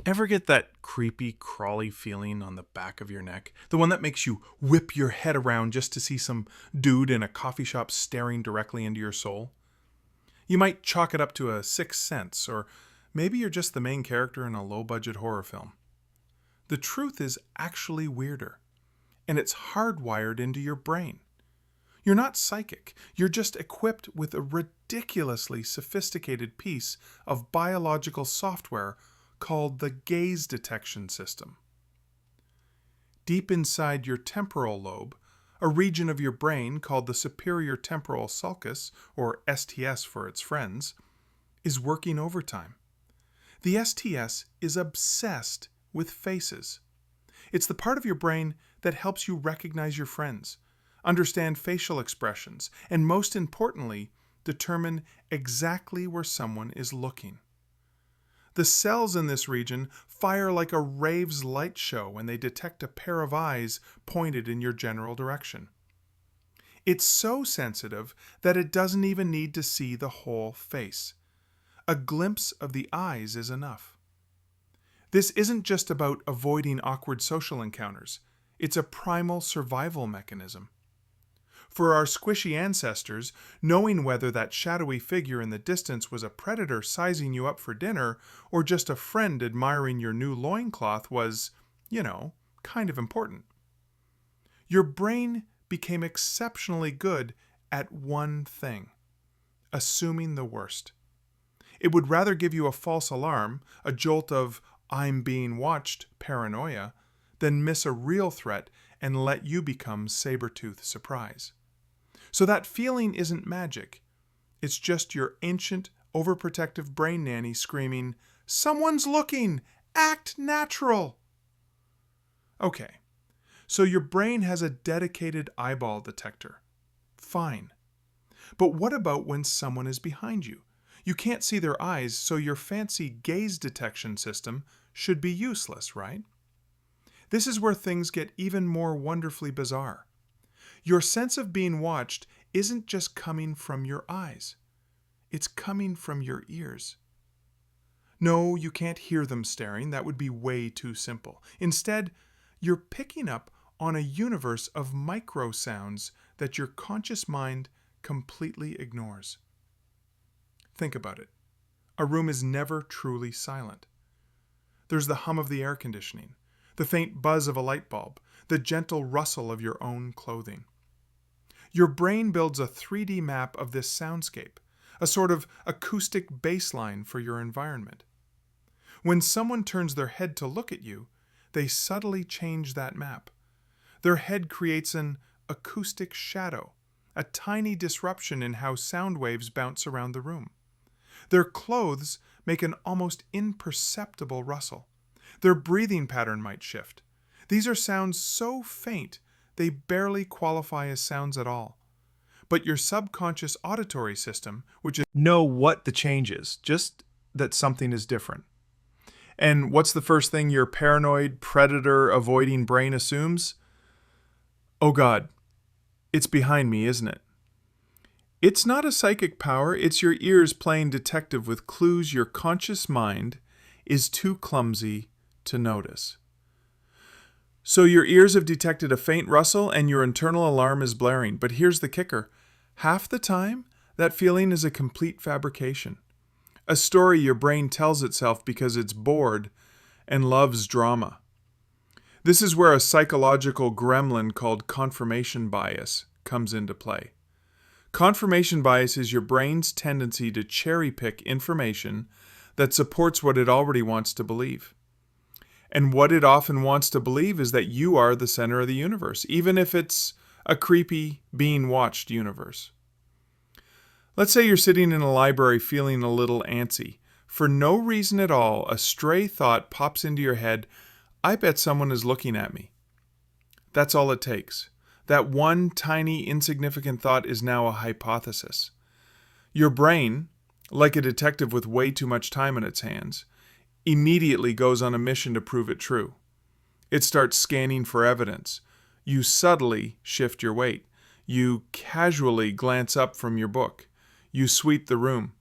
Ever get that creepy, crawly feeling on the back of your neck? The one that makes you whip your head around just to see some dude in a coffee shop staring directly into your soul? You might chalk it up to a sixth sense, or maybe you're just the main character in a low budget horror film. The truth is actually weirder, and it's hardwired into your brain. You're not psychic, you're just equipped with a ridiculously sophisticated piece of biological software called the gaze detection system. Deep inside your temporal lobe, a region of your brain called the superior temporal sulcus, or STS for its friends, is working overtime. The STS is obsessed with faces. It's the part of your brain that helps you recognize your friends, understand facial expressions, and most importantly, determine exactly where someone is looking. The cells in this region fire like a rave's light show when they detect a pair of eyes pointed in your general direction. It's so sensitive that it doesn't even need to see the whole face. A glimpse of the eyes is enough. This isn't just about avoiding awkward social encounters. It's a primal survival mechanism. For our squishy ancestors, knowing whether that shadowy figure in the distance was a predator sizing you up for dinner or just a friend admiring your new loincloth was, kind of important. Your brain became exceptionally good at one thing: assuming the worst. It would rather give you a false alarm, a jolt of "I'm being watched" paranoia, than miss a real threat and let you become saber-tooth surprise. So that feeling isn't magic. It's just your ancient, overprotective brain nanny screaming, "Someone's looking! Act natural!" Okay, so your brain has a dedicated eyeball detector. Fine. But what about when someone is behind you? You can't see their eyes, so your fancy gaze detection system should be useless, right? This is where things get even more wonderfully bizarre. Your sense of being watched isn't just coming from your eyes. It's coming from your ears. No, you can't hear them staring. That would be way too simple. Instead, you're picking up on a universe of micro sounds that your conscious mind completely ignores. Think about it. A room is never truly silent. There's the hum of the air conditioning, the faint buzz of a light bulb, the gentle rustle of your own clothing. Your brain builds a 3D map of this soundscape, a sort of acoustic baseline for your environment. When someone turns their head to look at you, they subtly change that map. Their head creates an acoustic shadow, a tiny disruption in how sound waves bounce around the room. Their clothes make an almost imperceptible rustle. Their breathing pattern might shift. These are sounds so faint they barely qualify as sounds at all. But your subconscious auditory system, which is know what the change is, just that something is different. And what's the first thing your paranoid, predator-avoiding brain assumes? Oh God, it's behind me, isn't it? It's not a psychic power, it's your ears playing detective with clues your conscious mind is too clumsy to notice. So your ears have detected a faint rustle and your internal alarm is blaring. But here's the kicker. Half the time, that feeling is a complete fabrication. A story your brain tells itself because it's bored and loves drama. This is where a psychological gremlin called confirmation bias comes into play. Confirmation bias is your brain's tendency to cherry-pick information that supports what it already wants to believe. And what it often wants to believe is that you are the center of the universe, even if it's a creepy, being watched universe. Let's say you're sitting in a library feeling a little antsy. For no reason at all, a stray thought pops into your head, "I bet someone is looking at me." That's all it takes. That one tiny, insignificant thought is now a hypothesis. Your brain, like a detective with way too much time on its hands, immediately goes on a mission to prove it true. It starts scanning for evidence. You subtly shift your weight. You casually glance up from your book. You sweep the room.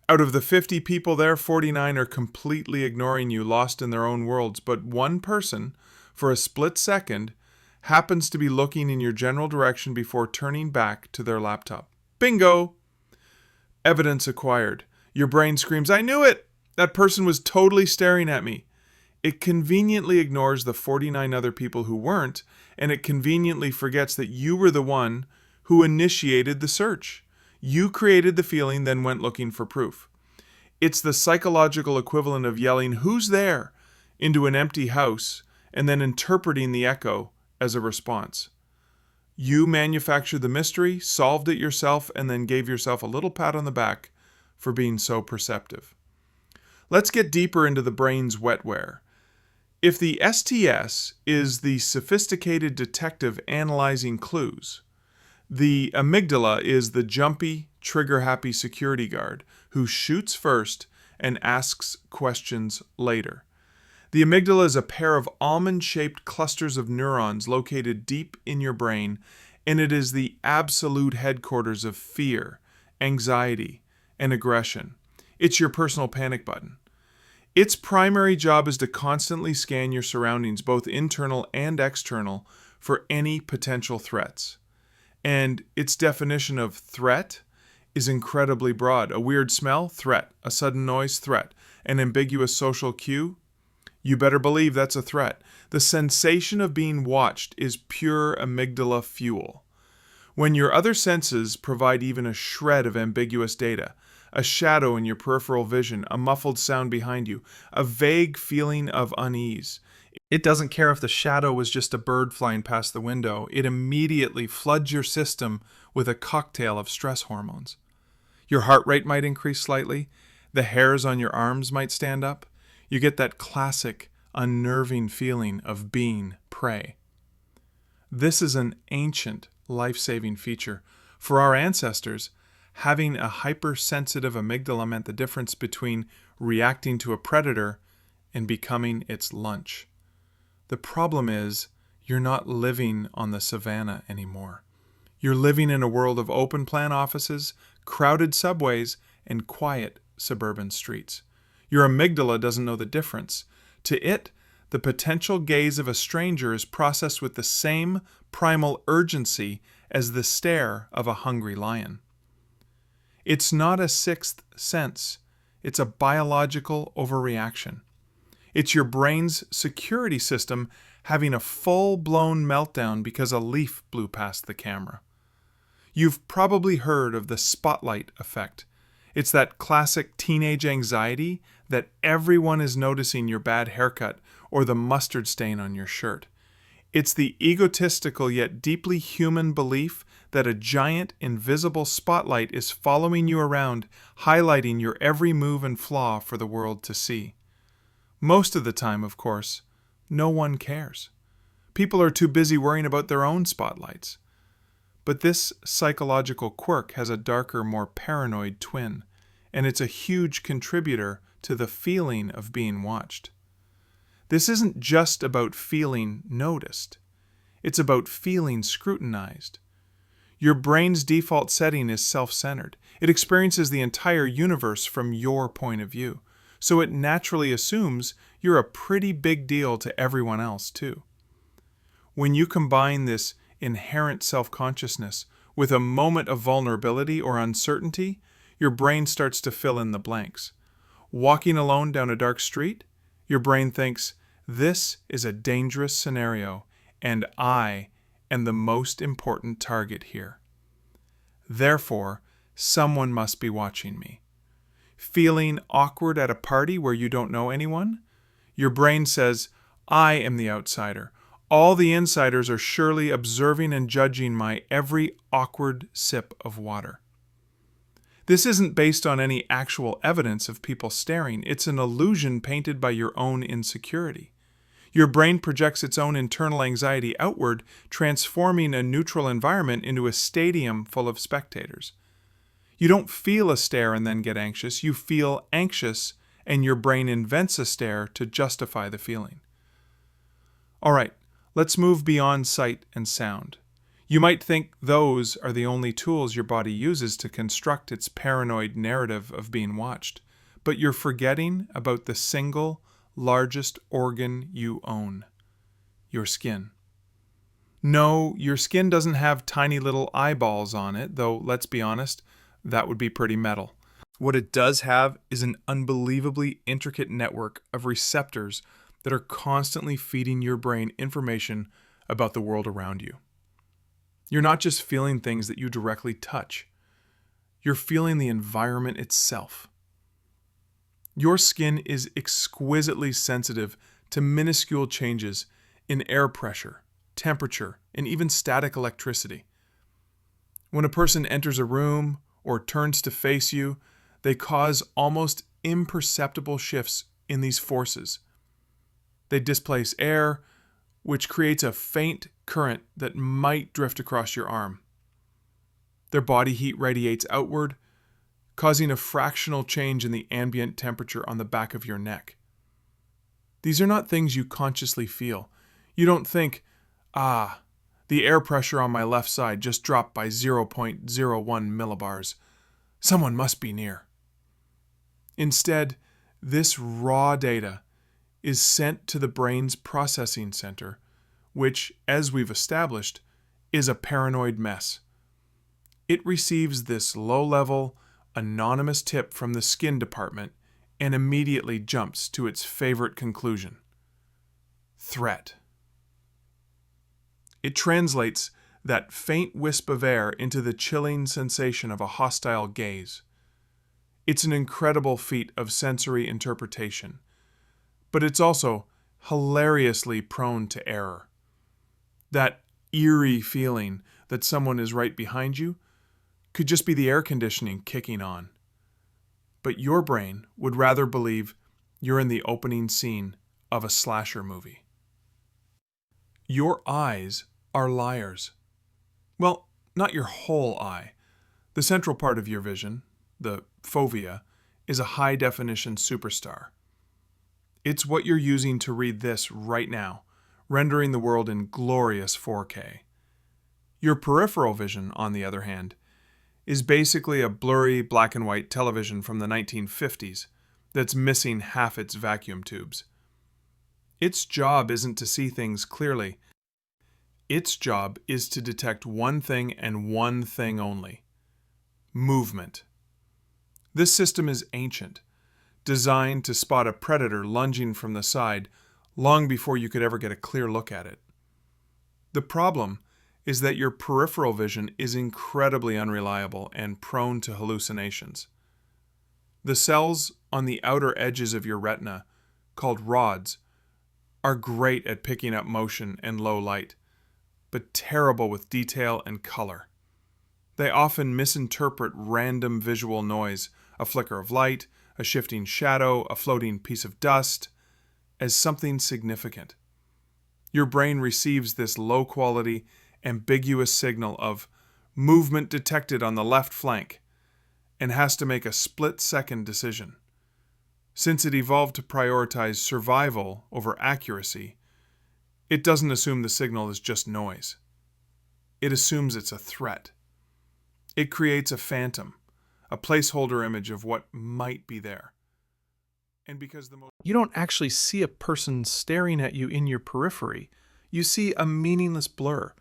Out of the 50 people there, 49 are completely ignoring you, lost in their own worlds. But one person, for a split second, happens to be looking in your general direction before turning back to their laptop. Bingo! Evidence acquired. Your brain screams, "I knew it! That person was totally staring at me." It conveniently ignores the 49 other people who weren't, and it conveniently forgets that you were the one who initiated the search. You created the feeling, then went looking for proof. It's the psychological equivalent of yelling, "Who's there?" into an empty house, and then interpreting the echo as a response. You manufactured the mystery, solved it yourself, and then gave yourself a little pat on the back for being so perceptive. Let's get deeper into the brain's wetware. If the STS is the sophisticated detective analyzing clues, the amygdala is the jumpy, trigger-happy security guard who shoots first and asks questions later. The amygdala is a pair of almond-shaped clusters of neurons located deep in your brain, and it is the absolute headquarters of fear, anxiety, and aggression. It's your personal panic button. Its primary job is to constantly scan your surroundings, both internal and external, for any potential threats. And its definition of threat is incredibly broad. A weird smell? Threat. A sudden noise? Threat. An ambiguous social cue? You better believe that's a threat. The sensation of being watched is pure amygdala fuel. When your other senses provide even a shred of ambiguous data, a shadow in your peripheral vision, a muffled sound behind you, a vague feeling of unease, it doesn't care if the shadow was just a bird flying past the window. It immediately floods your system with a cocktail of stress hormones. Your heart rate might increase slightly. The hairs on your arms might stand up. You get that classic, unnerving feeling of being prey. This is an ancient, life-saving feature. For our ancestors, having a hypersensitive amygdala meant the difference between reacting to a predator and becoming its lunch. The problem is, you're not living on the savannah anymore. You're living in a world of open-plan offices, crowded subways, and quiet suburban streets. Your amygdala doesn't know the difference. To it, the potential gaze of a stranger is processed with the same primal urgency as the stare of a hungry lion. It's not a sixth sense. It's a biological overreaction. It's your brain's security system having a full-blown meltdown because a leaf blew past the camera. You've probably heard of the spotlight effect. It's that classic teenage anxiety that everyone is noticing your bad haircut or the mustard stain on your shirt. It's the egotistical yet deeply human belief that a giant invisible spotlight is following you around, highlighting your every move and flaw for the world to see. Most of the time, of course, no one cares. People are too busy worrying about their own spotlights. But this psychological quirk has a darker, more paranoid twin, and it's a huge contributor to the feeling of being watched. This isn't just about feeling noticed. It's about feeling scrutinized. Your brain's default setting is self-centered. It experiences the entire universe from your point of view. So it naturally assumes you're a pretty big deal to everyone else, too. When you combine this inherent self-consciousness with a moment of vulnerability or uncertainty, your brain starts to fill in the blanks. Walking alone down a dark street, your brain thinks, this is a dangerous scenario, and I am the most important target here. Therefore, someone must be watching me. Feeling awkward at a party where you don't know anyone? Your brain says, I am the outsider. All the insiders are surely observing and judging my every awkward sip of water. This isn't based on any actual evidence of people staring. It's an illusion painted by your own insecurity. Your brain projects its own internal anxiety outward, transforming a neutral environment into a stadium full of spectators. You don't feel a stare and then get anxious. You feel anxious, and your brain invents a stare to justify the feeling. All right, let's move beyond sight and sound. You might think those are the only tools your body uses to construct its paranoid narrative of being watched, but you're forgetting about the single largest organ you own: your skin. No, your skin doesn't have tiny little eyeballs on it, though let's be honest, that would be pretty metal. What it does have is an unbelievably intricate network of receptors that are constantly feeding your brain information about the world around you. You're not just feeling things that you directly touch. You're feeling the environment itself. Your skin is exquisitely sensitive to minuscule changes in air pressure, temperature, and even static electricity. When a person enters a room or turns to face you, they cause almost imperceptible shifts in these forces. They displace air, which creates a faint current that might drift across your arm. Their body heat radiates outward, causing a fractional change in the ambient temperature on the back of your neck. These are not things you consciously feel. You don't think, the air pressure on my left side just dropped by 0.01 millibars. Someone must be near. Instead, this raw data is sent to the brain's processing center, which, as we've established, is a paranoid mess. It receives this low-level, anonymous tip from the skin department and immediately jumps to its favorite conclusion: threat. It translates that faint wisp of air into the chilling sensation of a hostile gaze. It's an incredible feat of sensory interpretation, but it's also hilariously prone to error. That eerie feeling that someone is right behind you could just be the air conditioning kicking on. But your brain would rather believe you're in the opening scene of a slasher movie. Your eyes are liars. Well, not your whole eye. The central part of your vision, the fovea, is a high-definition superstar. It's what you're using to read this right now, rendering the world in glorious 4K. Your peripheral vision, on the other hand, is basically a blurry black and white television from the 1950s that's missing half its vacuum tubes. Its job isn't to see things clearly. Its job is to detect one thing and one thing only: movement. This system is ancient, designed to spot a predator lunging from the side long before you could ever get a clear look at it. The problem is that your peripheral vision is incredibly unreliable and prone to hallucinations. The cells on the outer edges of your retina, called rods, are great at picking up motion and low light, but terrible with detail and color. They often misinterpret random visual noise, a flicker of light, a shifting shadow, a floating piece of dust, as something significant. Your brain receives this low-quality, ambiguous signal of movement detected on the left flank and has to make a split-second decision. Since it evolved to prioritize survival over accuracy, it doesn't assume the signal is just noise. It assumes it's a threat. It creates a phantom, a placeholder image of what might be there. And because you don't actually see a person staring at you in your periphery, you see a meaningless blur.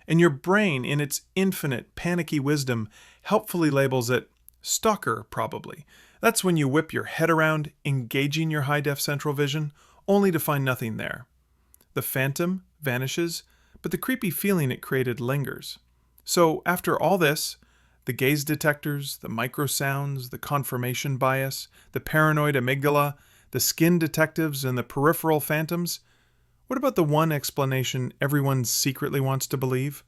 And your brain, in its infinite, panicky wisdom, helpfully labels it stalker, probably. That's when you whip your head around, engaging your high-def central vision, only to find nothing there. The phantom vanishes, but the creepy feeling it created lingers. So, after all this, the gaze detectors, the microsounds, the confirmation bias, the paranoid amygdala, the skin detectives, and the peripheral phantoms, what about the one explanation everyone secretly wants to believe?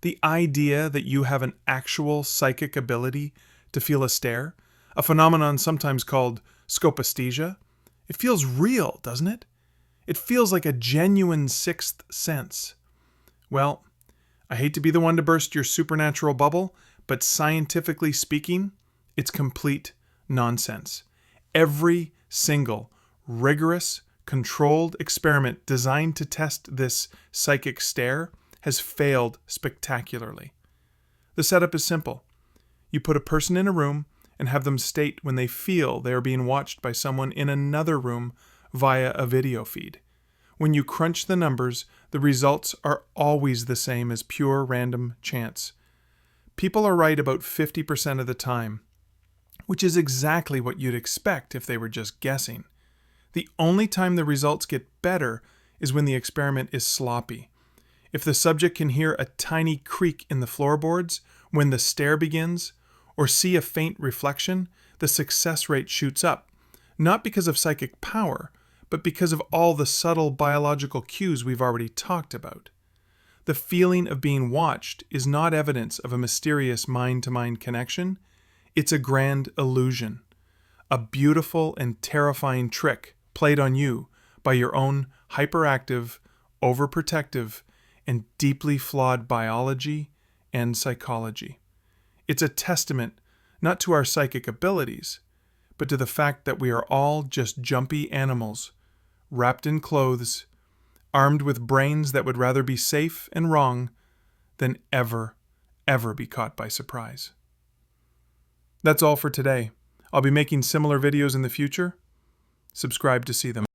The idea that you have an actual psychic ability to feel a stare, a phenomenon sometimes called scopaesthesia. It feels real, doesn't it? It feels like a genuine sixth sense. Well, I hate to be the one to burst your supernatural bubble, but scientifically speaking, it's complete nonsense. Every single rigorous, controlled experiment designed to test this psychic stare has failed spectacularly. The setup is simple. You put a person in a room and have them state when they feel they are being watched by someone in another room via a video feed. When you crunch the numbers, the results are always the same as pure random chance. People are right about 50% of the time, which is exactly what you'd expect if they were just guessing. The only time the results get better is when the experiment is sloppy. If the subject can hear a tiny creak in the floorboards when the stare begins, or see a faint reflection, the success rate shoots up, not because of psychic power, but because of all the subtle biological cues we've already talked about. The feeling of being watched is not evidence of a mysterious mind-to-mind connection. It's a grand illusion, a beautiful and terrifying trick played on you by your own hyperactive, overprotective, and deeply flawed biology and psychology. It's a testament not to our psychic abilities, but to the fact that we are all just jumpy animals, wrapped in clothes, armed with brains that would rather be safe and wrong than ever be caught by surprise. That's all for today. I'll be making similar videos in the future. Subscribe to see them.